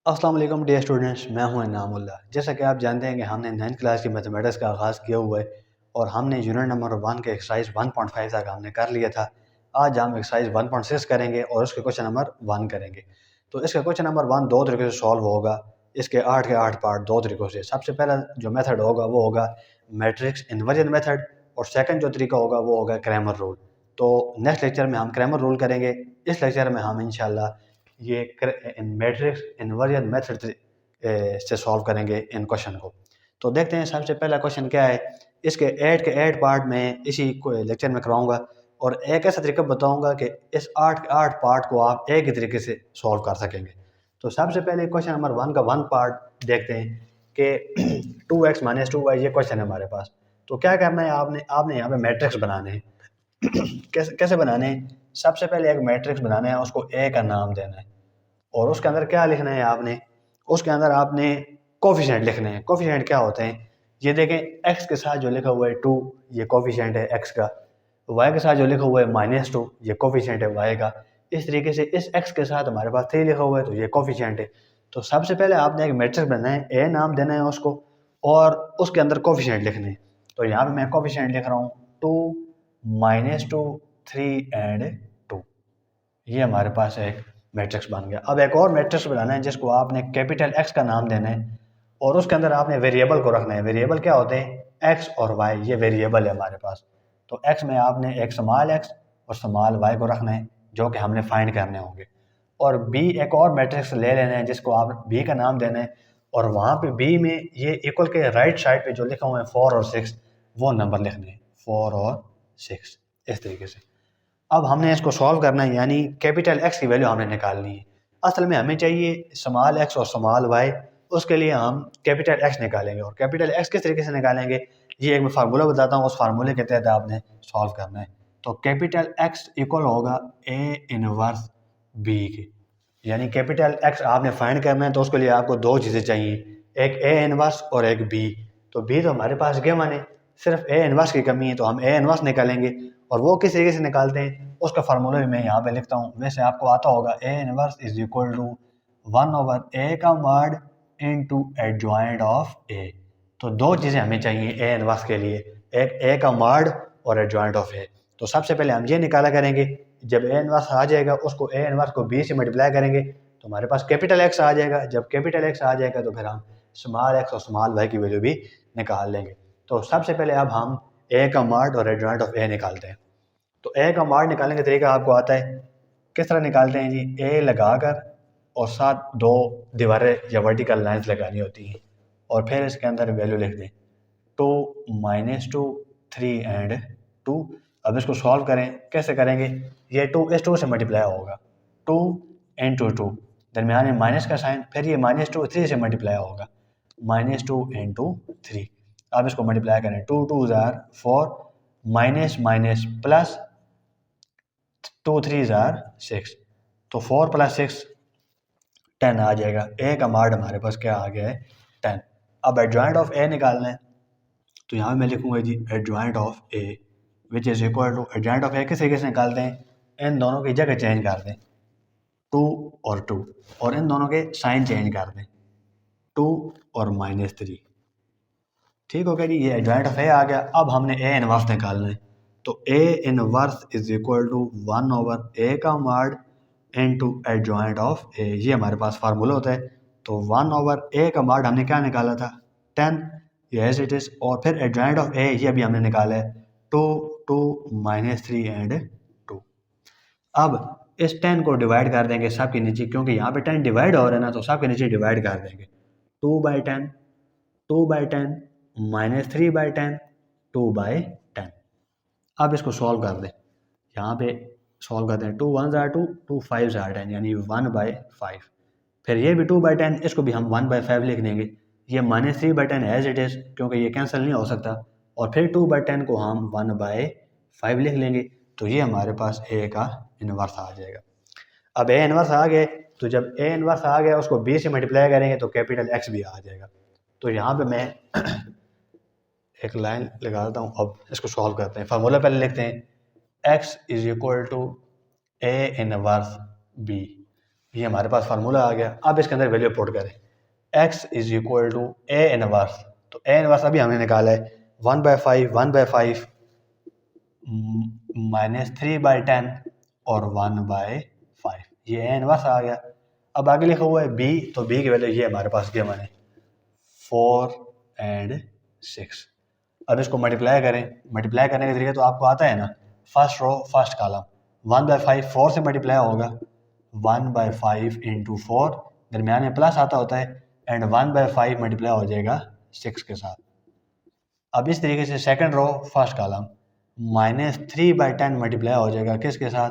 अस्सलाम वालेकुम dear students, मैं हूं इनामुल्लाह। जैसा कि आप जानते हैं कि हमने 9th क्लास की मैथमेटिक्स का आगाज़ किया हुआ है और हमने यूनिट नंबर 1 के एक्सरसाइज 1.5 तक हमने कर लिया था। आज हम एक्सरसाइज 1.6 करेंगे और उसके क्वेश्चन नंबर 1 करेंगे। तो इसका क्वेश्चन नंबर 1 दो तरीके से सॉल्व होगा। इसके 8 के 8 पार्ट दो तरीक़ों से। सबसे पहला जो मेथड होगा वो होगा मैट्रिक्स इन्वर्जन मेथड और सेकंड जो तरीका होगा वो होगा क्रैमर रूल। तो नेक्स्ट लेक्चर में हम क्रैमर रूल करेंगे। इस लेक्चर में हम इंशाल्लाह ये मैट्रिक्स इन्वर्जन मेथड से सॉल्व करेंगे इन क्वेश्चन को। तो देखते हैं सबसे पहला क्वेश्चन क्या है। इसके ऐड के ऐड पार्ट में इसी लेक्चर में कराऊंगा और एक ऐसा तरीका बताऊंगा कि इस 8 के 8 पार्ट को आप एक ही तरीके से सॉल्व कर सकेंगे। तो सबसे पहले क्वेश्चन नंबर 1 का 1 पार्ट देखते हैं कि 2x माइनस 2y ये क्वेश्चन है हमारे पास। तो क्या करना है आपने आपने यहाँ पे मैट्रिक्स बनाने हैं। कैसे कैसे बनाने हैं। सबसे पहले एक मैट्रिक्स बनाना है, उसको ए का नाम देना है और उसके अंदर क्या लिखना है आपने, उसके अंदर आपने कोफिशिएंट लिखने हैं। कोफिशिएंट क्या होते हैं ये देखें, एक्स के साथ जो लिखा हुआ है 2 ये कोफिशिएंट है एक्स का, वाई के साथ जो लिखा हुआ है -2 ये कोफिशिएंट है वाई का। इस तरीके से इस एक्स के साथ हमारे पास 3 लिखा हुआ है तो ये कोफिशिएंट है। तो सबसे पहले आपने एक मैट्रिक्स बनाना है, ए नाम देना है उसको और उसके अंदर कोफिशिएंट लिखने हैं। तो यहाँ पे मैं कोफिशिएंट लिख रहा हूँ 2 -2 3 एंड 2। ये हमारे पास एक मैट्रिक्स बन गया। अब एक और मैट्रिक्स बनाना है जिसको आपने कैपिटल एक्स का नाम देना है और उसके अंदर आपने वेरिएबल को रखना है। वेरिएबल क्या होते हैं, एक्स और वाई, ये वेरिएबल है हमारे पास। तो एक्स में आपने एक स्मॉल एक्स और स्मॉल वाई को रखना है जो कि हमने फाइंड करने होंगे। और बी एक और मैट्रिक्स ले लेना है जिसको आप बी का नाम देना है और वहाँ पे बी में ये इक्वल के राइट साइड पे जो लिखा हुआ है 4 और 6 वो नंबर लिखने हैं, 4 और 6 इस तरीके से। अब हमने इसको सॉल्व करना है, यानी कैपिटल एक्स की वैल्यू हमने निकालनी है। असल में हमें चाहिए स्मॉल एक्स और स्मॉल वाई, उसके लिए हम कैपिटल एक्स निकालेंगे। और कैपिटल एक्स किस तरीके से निकालेंगे ये एक मैं फार्मूला बताता हूँ, उस फार्मूले के तहत आपने सॉल्व करना है। तो कैपिटल एक्स इक्वल होगा ए इनवर्स बी के, यानी कैपिटल एक्स आपने फाइंड करना है तो उसके लिए आपको दो चीज़ें चाहिए, एक ए इनवर्स और एक बी। तो बी तो हमारे पास गिवन है, सिर्फ ए इनवर्स की कमी है तो हम ए इनवर्स निकालेंगे। और वो किस तरीके से निकालते हैं उसका फार्मूला भी मैं यहाँ पे लिखता हूँ, वैसे आपको आता होगा। A inverse is equal to 1/a का mod into adjoint of A. तो दो चीज़ें हमें चाहिए ए इनवर्स के लिए, एक ए का मॉड और एडजॉइंट ऑफ ए। तो सबसे पहले हम ये निकाला करेंगे, जब ए इनवर्स आ जाएगा उसको ए इनवर्स को बी से मल्टीप्लाई करेंगे तो हमारे पास कैपिटल एक्स आ जाएगा। जब कैपिटल एक्स आ जाएगा तो फिर हम स्मॉल एक्स और स्मॉल वाई की वैल्यू भी निकाल लेंगे। तो सबसे पहले अब हम ए का मॉड और एडजॉइंट ऑफ ए निकालते हैं। तो ए का मॉड निकालने का तरीका आपको आता है, किस तरह निकालते हैं जी। ए लगाकर और साथ दो दीवारें या वर्टिकल लाइंस लगानी होती हैं और फिर इसके अंदर वैल्यू लिख दें 2 - 3 एंड 2। अब इसको सॉल्व करें, कैसे करेंगे, ये 2 इस 2 से मल्टीप्लाई होगा, 2 इंटू 2 दरमियान में माइनस का साइन, फिर ये -2 3 से मल्टीप्लाई होगा, -2 इंटू 3। अब इसको मल्टीप्लाई करें, 2 2 ज़ार 4 माइनस माइनस प्लस 2 3 ज़ार 6। तो 4 + 6 10 आ जाएगा। ए का मॉड हमारे पास क्या आ गया है 10। अब एडजॉइंट ऑफ ए निकालना है तो यहाँ मैं लिखूंगा जी adjoint of A which is equal to, adjoint of A किस तरीके से निकालते हैं, इन दोनों की जगह चेंज कर दें 2 और 2 और इन दोनों के साइन चेंज कर दें 2 और -3। ठीक हो गया जी, ये एडजॉइंट ऑफ ए आ गया। अब हमने ए इनवर्स निकालना है तो A inverse is equal to 1/a का mod into adjoint of A, ये हमारे पास फार्मूला होता है। तो 1/a का मॉड हमने क्या निकाला था 10, ये एज इट इज। और फिर एडजॉइंट ऑफ ए ये अभी हमने निकाला है 2 2 -3 एंड 2। अब इस 10 को डिवाइड कर देंगे सब के नीचे, क्योंकि यहाँ पे 10 डिवाइड हो रहा है ना, तो सब के नीचे डिवाइड कर देंगे 2/10 2/10 -3/10 2/10। अब इसको सॉल्व कर दें, यहाँ पे सॉल्व करते हैं 2 1 ज़ार 2 2 5 ज़ार 10 यानी 1/5। फिर ये भी 2/10, इसको भी हम 1/5 लिख देंगे। ये -3/10 एज इट इज़ क्योंकि ये कैंसिल नहीं हो सकता। और फिर 2/10 को हम 1/5 लिख लेंगे। तो ये हमारे पास ए का इन्वर्स आ जाएगा। अब ए इन्वर्स आ गए तो जब ए इन्वर्स आ गया उसको बी से मल्टीप्लाई करेंगे तो कैपिटल एक्स भी आ जाएगा। तो यहाँ पे मैं एक लाइन लगा देता हूँ। अब इसको सॉल्व करते हैं, फार्मूला पहले लिखते हैं, x is equal to A inverse B. ये हमारे पास फार्मूला आ गया। अब इसके अंदर वैल्यू पुट करें, x is equal to A inverse. तो ए इनवर्स अभी हमने निकाला है 1/5 1/5 -3/10 और 1/5, ये ए इनवर्स आ गया। अब आगे लिखा हुआ है b, तो b की वैल्यू ये हमारे पास गिवन है 4 और 6। अब इसको मल्टीप्लाई करें, मल्टीप्लाई करने का तरीका तो आपको आता है ना, फर्स्ट रो फर्स्ट कॉलम, 1/5 4 से मल्टीप्लाई होगा, 1/5 इंटू 4, दरमियान में प्लस आता होता है, एंड 1/5 मल्टीप्लाई हो जाएगा 6 के साथ। अब इस तरीके से second row first column, -3/10 multiply हो जाएगा किसके साथ,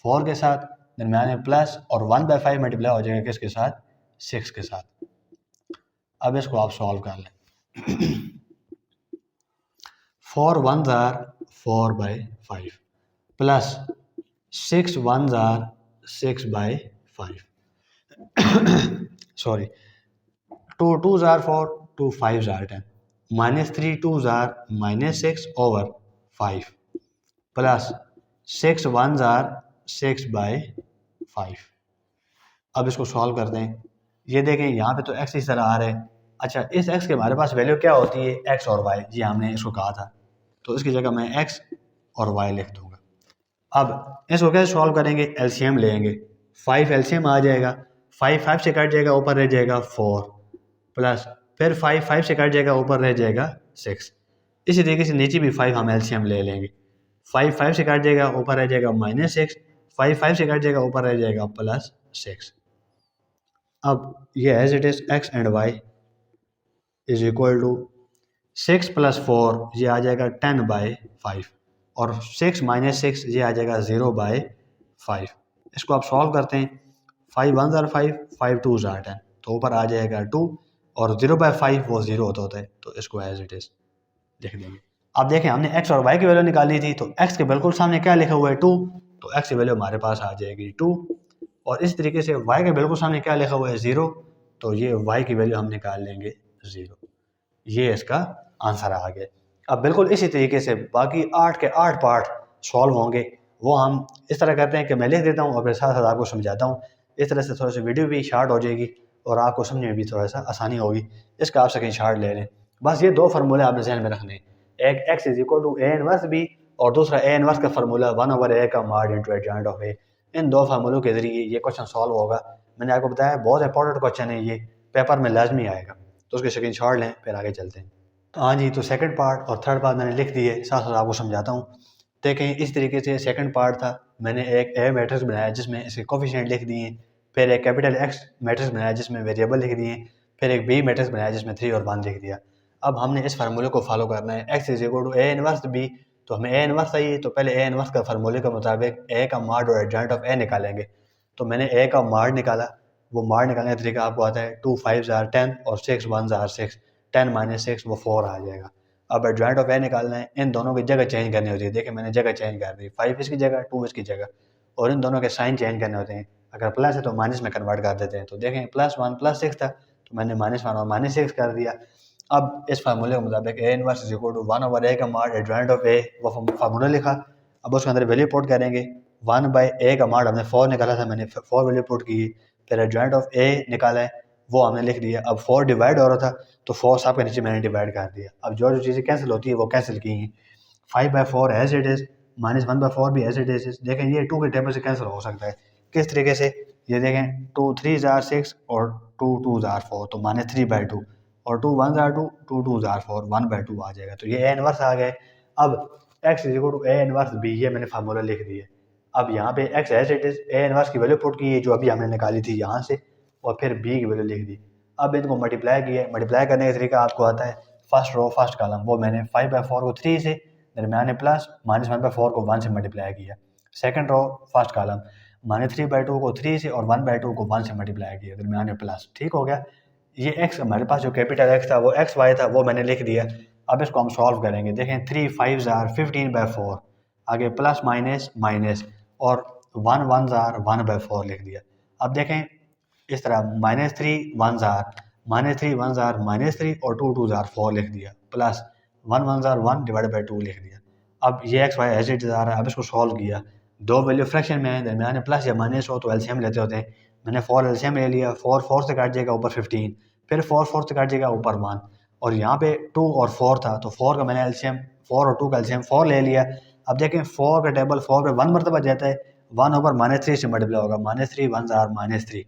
4 के साथ, दरमियान में प्लस, और 1/5 मल्टीप्लाई हो जाएगा किसके साथ, 6 के साथ। अब इसको आप सॉल्व कर लें। 4 1s are 4/5 plus 6 1s are 6/5 sorry, 2 2s are 4, 2 5s are 10, -3 2s are -6 over 5 plus 6 1s are 6/5। अब इसको सॉल्व करते हैं। ये देखें यहाँ पे तो x इस तरह आ रहा है। अच्छा, इस x के हमारे पास वैल्यू क्या होती है, x और y, जी हमने इसको कहा था, तो इसकी जगह मैं x और y लिख दूंगा। अब इसको कैसे सॉल्व करेंगे, एलसीएम लेंगे, 5 एलसीएम आ जाएगा, 5 5 से कट जाएगा, ऊपर रह जाएगा 4, प्लस फिर 5 5 से कट जाएगा, ऊपर रह जाएगा 6। इसी तरीके से नीचे भी 5 हम एलसीएम ले लेंगे, 5 5 से कट जाएगा, ऊपर रह जाएगा -6, 5 5 से कट जाएगा, ऊपर रह जाएगा +6। अब ये as it is x and y is equal to 6 + 4, ये आ जाएगा 10/5, और 6 - 6 ये आ जाएगा 0/5। इसको आप सॉल्व करते हैं, 5 1s are 5, 5 2s are 10, तो ऊपर आ जाएगा 2, और 0/5 वो 0 होता है, तो इसको एज इट इज लिख देंगे। अब देखें हमने x और y की वैल्यू निकालनी थी, तो x के बिल्कुल सामने क्या लिखा हुआ है 2, तो x की वैल्यू हमारे पास आ जाएगी 2, और इस तरीके से y के बिल्कुल सामने क्या लिखा हुआ है 0, तो ये y की वैल्यू हम निकाल लेंगे 0। ये इसका आंसर आ गया। अब बिल्कुल इसी तरीके से बाकी 8 के 8 पार्ट सॉल्व होंगे, वो हम इस तरह करते हैं कि मैं लिख देता हूँ और फिर साथ साथ आपको समझाता हूँ। इस तरह से थोड़ा सा वीडियो भी शार्ट हो जाएगी और आपको समझने में भी थोड़ा सा आसानी होगी। इसका आप स्क्रीन शॉट ले लें। बस ये 2 फार्मूले आपने ज़हन में रखने हैं, एक x is equal to A inverse B, और दूसरा ए इनवर्स का फार्मूला 1/a का mod into adjoint of A. इन 2 फार्मूलों के ज़रिए ये क्वेश्चन सॉल्व होगा। मैंने आपको बताया बहुत इंपॉर्टेंट क्वेश्चन है, ये पेपर में लाजमी आएगा, तो उसके स्क्रीन शॉट लें, फिर आगे चलते हैं। हाँ जी, तो सेकंड पार्ट और थर्ड पार्ट मैंने लिख दिए, साथ साथ आपको समझाता हूँ। देखें इस तरीके से सेकंड पार्ट था, मैंने एक ए मैट्रिक्स बनाया जिसमें इसके कोफिशिएंट लिख दिए, फिर एक कैपिटल एक्स मैट्रिक्स बनाया जिसमें वेरिएबल लिख दिए, फिर एक बी मैट्रिक्स बनाया जिसमें 3 और 1 लिख दिया। अब हमने इस फार्मूले को फॉलो करना है, x is equal to A inverse B, तो हमें ए इनवर्स चाहिए, तो पहले ए इनवर्स का फार्मूले के मुताबिक ए का मॉड और एडजॉइंट ऑफ ए निकालेंगे। तो मैंने ए का मॉड निकाला, वो मॉड निकालने का तरीका आपको आता है, 2 5s are 10 और 6 1s are 6, 10 - 6 वो 4 आ जाएगा। अब एडजॉइंट ऑफ ए निकालना है, इन दोनों की जगह चेंज करनी होती है। देखिए मैंने जगह चेंज कर दी, 5 इसकी जगह 2 इसकी जगह, और इन दोनों के साइन चेंज करने होते हैं। अगर प्लस है तो माइनस में कन्वर्ट कर देते हैं। तो देखें +1 +6 था, तो मैंने -1 और -6 कर दिया। अब इस फार्मूले के मुताबिक A inverse is equal to 1/a का मॉड एडजॉइंट ऑफ ए, वो फार्मूला लिखा। अब उसके अंदर वैल्यू पुट करेंगे, 1/a का मॉड हमने 4 निकाला था, मैंने 4 वैल्यू पुट की, फिर एडजॉइंट ऑफ ए निकाला है, वो हमने लिख दिया। अब 4 डिवाइड हो रहा था, तो 4 सब के नीचे मैंने डिवाइड कर दिया। अब जो जो चीज़ें कैंसिल होती है वो कैंसिल की हैं, 5/4 एज इट इज़, -1/4 भी एज इट इज़। देखें ये 2 के टेबल से कैंसिल हो सकता है, किस तरीके से, ये देखें 2 3s are 6 और 2 2s are 4, तो -3/2, और 2 1s are 2, 2 2s are 4, 1/2 आ जाएगा। तो ये ए इनवर्स आ गए। अब x is equal to A inverse B, ये मैंने फार्मूला लिख दिया। अब यहाँ पे x as it is, A inverse की वैल्यू पुट की है जो अभी हमने निकाली थी यहाँ से, और फिर b की वैल्यू लिख दी। अब इनको मल्टीप्लाई किया, मल्टीप्लाई करने का तरीका आपको आता है, फर्स्ट रो फर्स्ट कॉलम, वो मैंने 5/4 को 3 से, दरमियान प्लस, -1/4 को 1 से मल्टीप्लाई किया। सेकंड रो फर्स्ट कॉलम, -3/2 को 3 से और 1/2 को 1 से मल्टीप्लाई किया, दरमियान प्लस, ठीक हो गया। ये x हमारे पास जो कैपिटल x था वो xy था, वो मैंने लिख दिया। अब इसको हम सॉल्व करेंगे। देखें 3 5s are 15/4, आगे प्लस माइनस माइनस, और 1 1s are 1/4 लिख दिया। अब देखें इस तरह -3 1s are -3 और 2 2s are 4 लिख दिया, plus 1 1s are 1 divided by 2 लिख दिया। अब ये एक्स वाई एज इट आ रहा है। अब इसको सॉल्व किया, दो वैल्यू फ्रैक्शन में है, दरमियान में प्लस या माइनस हो तो एलसीएम लेते होते हैं, मैंने 4 एलसीएम ले लिया, 4 4 से काट जाएगा ऊपर 15, फिर 4 4 से काट जाएगा ऊपर 1, और यहाँ पे 2 और 4 था तो 4 का मैंने एलसीएम 4 और 2 का एलसीएम 4 ले लिया। अब देखें 4 का टेबल 4 पे 1 मरतबा जाता है, 1 ओवर -3 से मल्टीप्लाई होगा, -3 1 जार -3,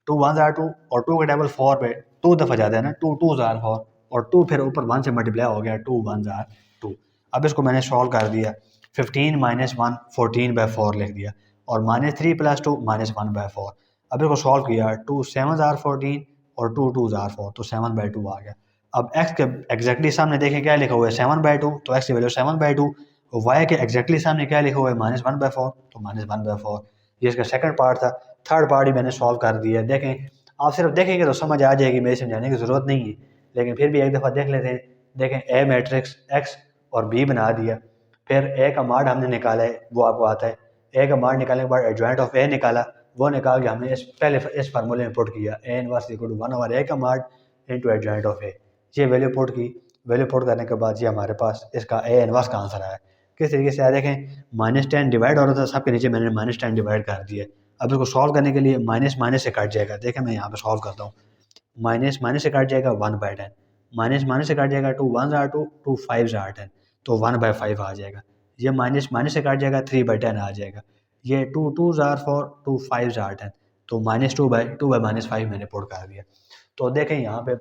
2 1 जार 2, और 2 का टेबल 4 पे 2 दफ़ा जाता है ना, 2 2 जार 4, और 2 फिर ऊपर 1 से मल्टीप्लाई हो गया, 2 1 जार 2। अब इसको मैंने सॉल्व कर दिया, 15 -1 14/4 लिख दिया, और -3 + 2 -1/4। अब इसको सॉल्व किया, 2 7 जार 14 और 2 2 जार 4, तो 7/2 आ गया। अब x के एग्जैक्टली सामने देखें क्या लिखा हुआ है, 7/2, तो x की वैल्यू 7/2। y के एग्जैक्टली सामने क्या लिखा हुआ है, -1/4, तो -1/4। ये इसका सेकंड पार्ट था। थर्ड पार्ट ही मैंने सॉल्व कर दिया। देखें, आप सिर्फ देखेंगे तो समझ आ जाएगी, मेरी समझाने की ज़रूरत नहीं है, लेकिन फिर भी एक दफ़ा देख लेते हैं। देखें, ए मैट्रिक्स x और b बना दिया, फिर ए का मार्ड हमने निकाला है, वो आपको आता है। ए का मार्ड निकालने के बाद एडजॉइंट ऑफ ए निकाला, वो निकाल के हमने पहले इस फार्मूले में पुट किया, A inverse equal to 1 over A का mod into adjoint of A. ये वैल्यू पुट की, वैल्यू पुट करने के बाद ये हमारे पास इसका ए इनवर्स का आंसर आया। किस तरीके से आया देखें, -10 डिवाइड हो रहा था, सबके नीचे मैंने -10 डिवाइड कर दिया। अब इसको सॉल्व करने के लिए माइनस माइनस से कट जाएगा। देखें, मैं यहाँ पे सॉल्व करता हूँ, माइनस माइनस से कट जाएगा 1/10, माइनस माइनस से कट जाएगा 2 1 जार 2, 2 5 जार 10, तो 1/5 आ जाएगा। ये माइनस माइनस से कट जाएगा 3/10 आ जाएगा। ये 2 2 जार 4, 2 5 जार 10, तो -2/2/-5 मैंने पुट कर दिया। तो देखें यहाँ पे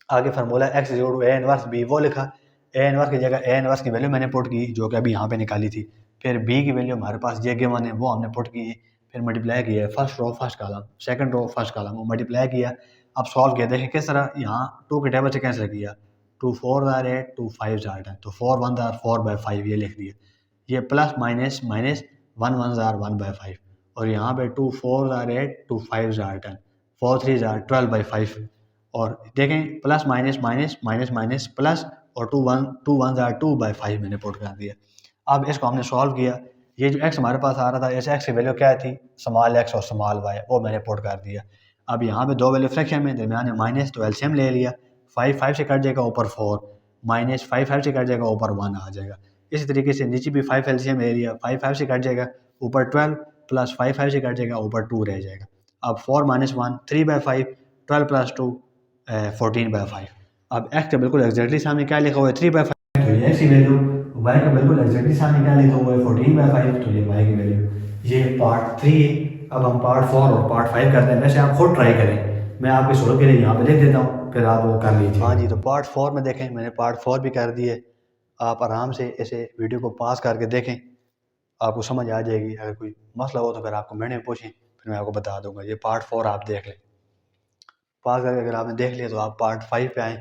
आगे formula x = a inverse b, वो लिखा, a इनवर्स की जगह a इनवर्स की वैल्यू मैंने पुट की, जो कि अभी यहाँ पे निकाली थी। फिर b की वैल्यू हमारे पास ये गिवन है, वो हमने पुट की है। फिर मल्टीप्लाई किया, first row first column, second row first column, वो मल्टीप्लाई किया। अब सॉल्व किया, देखें किस तरह, यहाँ 2 के टेबल से कैंसिल किया, 2 4 जार 8, 2 5 जार 10, तो 4 1 जार 4/5 ये लिख दिया। ये प्लस माइनस माइनस 1 1 जार 1/5, और यहाँ पे 2 4 जार 8, 2 5 जार 10, 4 3 जार 12/5, और देखें plus minus minus minus minus plus, और 2 1 जार 2/5 मैंने पुट कर दिया। अब इसको हमने सॉल्व किया, ये जो x हमारे पास आ रहा था, इस x की वैल्यू क्या थी, स्मॉल x और स्मॉल y, वो मैंने पुट कर दिया। अब यहाँ पे दो वैल्यू फ्रैक्शन में दरमियान है माइनस, तो एलसीएम ले लिया, 5 5 से कट जाएगा ऊपर 4, -5 5 से कट जाएगा ऊपर 1 आ जाएगा। इसी तरीके से नीचे भी 5 एलसीएम ले लिया, 5 5 से कट जाएगा ऊपर 12, प्लस 5 5 से कट जाएगा ऊपर 2 रह जाएगा। अब 4 - 1 3/5, 12 + 2 14/5। अब x के बिल्कुल एग्जैक्टली सामने क्या लिखा हुआ है, 3/5, तो ये x की वैल्यू, y का बिल्कुल एग्जैक्टली सामने क्या लिखा हुआ है, 14/5, तो ये y की वैल्यू। ये पार्ट 3 है। अब हम पार्ट 4 और पार्ट 5 करते हैं। वैसे आप खुद ट्राई करें, मैं आपके शुरू के लिए यहाँ पे लिख देता हूँ, फिर आप वो कर लीजिए। हाँ जी, तो पार्ट 4 में देखें, मैंने पार्ट 4 भी कर दिए। आप आराम से इसे वीडियो को पास करके देखें, आपको समझ आ जाएगी। अगर कोई मसला हो तो फिर आप कमेंट में पूछें, फिर मैं आपको बता दूंगा। ये पार्ट 4 आप देख लें, पास करके अगर आपने देख लिया तो आप पार्ट 5 पे आएँ।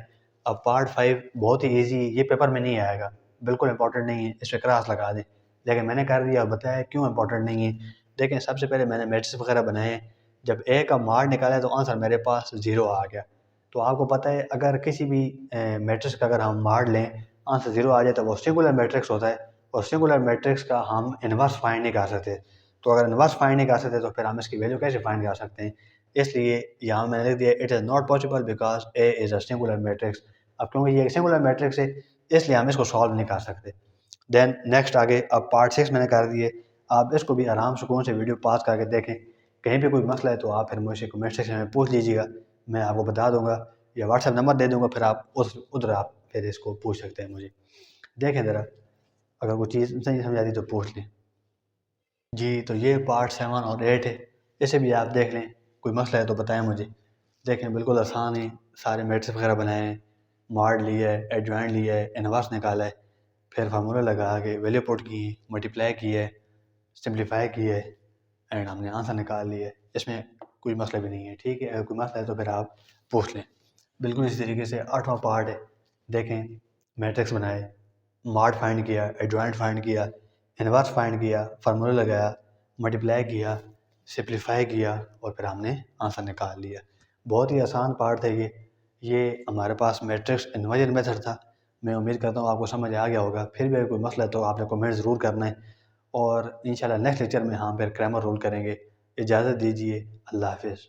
अब पार्ट 5 बहुत ही ईजी, ये पेपर में नहीं आएगा, बिल्कुल इंपॉर्टेंट नहीं है, इस पर क्रॉस लगा दें, लेकिन मैंने कर दिया और बताया क्यों इंपॉर्टेंट नहीं है। देखें, सबसे पहले मैंने मैट्रिक्स वगैरह बनाए हैं, जब ए का मार्ड निकाला तो आंसर मेरे पास 0 आ गया। तो आपको पता है, अगर किसी भी मैट्रिक्स का अगर हम मार्ड लें, आंसर 0 आ जाए तो वो सिंगुलर मैट्रिक्स होता है, और सिंगुलर मैट्रिक्स का हम इन्वर्स फाइंड नहीं कर सकते। तो अगर इन्वर्स फाइंड नहीं कर सकते तो फिर हम इसकी वैल्यू कैसे फाइंड कर सकते हैं। इसलिए यहाँ मैंने लिख दिया, it is not possible because A is a singular matrix. अब क्योंकि ये एक सिंगुलर मैट्रिक्स है, इसलिए हम इसको सॉल्व नहीं कर सकते। देन नेक्स्ट आगे, अब पार्ट 6 मैंने कर दिए। आप इसको भी आराम सुकून से वीडियो पास करके देखें। कहीं पे कोई मसला है तो आप फिर मुझसे कमेंट सेक्शन में पूछ लीजिएगा, मैं आपको बता दूंगा, या व्हाट्सएप नंबर दे दूंगा, फिर आप उधर आप फिर इसको पूछ सकते हैं मुझे। देखें ज़रा, अगर कोई चीज़ नहीं समझ आती तो पूछ लें जी। तो ये पार्ट 7 और 8 है, इसे भी आप देख लें, कोई मसला है तो बताएं मुझे। देखें, बिल्कुल आसान है, सारे मैट्रिक्स वगैरह बनाए हैं, मॉड लिया है, एडजॉइंट लिया है, इनवर्स निकाला है, फिर फार्मूला लगा के वैल्यू पुट की, मल्टीप्लाई की है, सिंप्लीफाई की है, एंड हमने आंसर निकाल लिया है। इसमें कोई मसला भी नहीं है, ठीक है। अगर कोई मसला है तो फिर आप पूछ लें। बिल्कुल इसी तरीके से 8वां पार्ट है। देखें, मैट्रिक्स बनाए, मॉड फाइंड किया, एडजॉइंट फाइंड किया, इनवर्स फाइंड किया, फार्मूला लगाया, मल्टीप्लाई किया, सिंप्लीफाई किया, और फिर हमने आंसर निकाल लिया। बहुत ही आसान पार्ट था ये हमारे पास मैट्रिक्स इन्वर्जन मेथड था। मैं उम्मीद करता हूँ आपको समझ आ गया होगा। फिर भी अगर कोई मसला है तो आपने कमेंट ज़रूर करना है, और इंशाल्लाह नेक्स्ट लेक्चर में हम फिर क्रैमर रूल करेंगे। इजाज़त दीजिए, अल्लाह हाफ़िज़।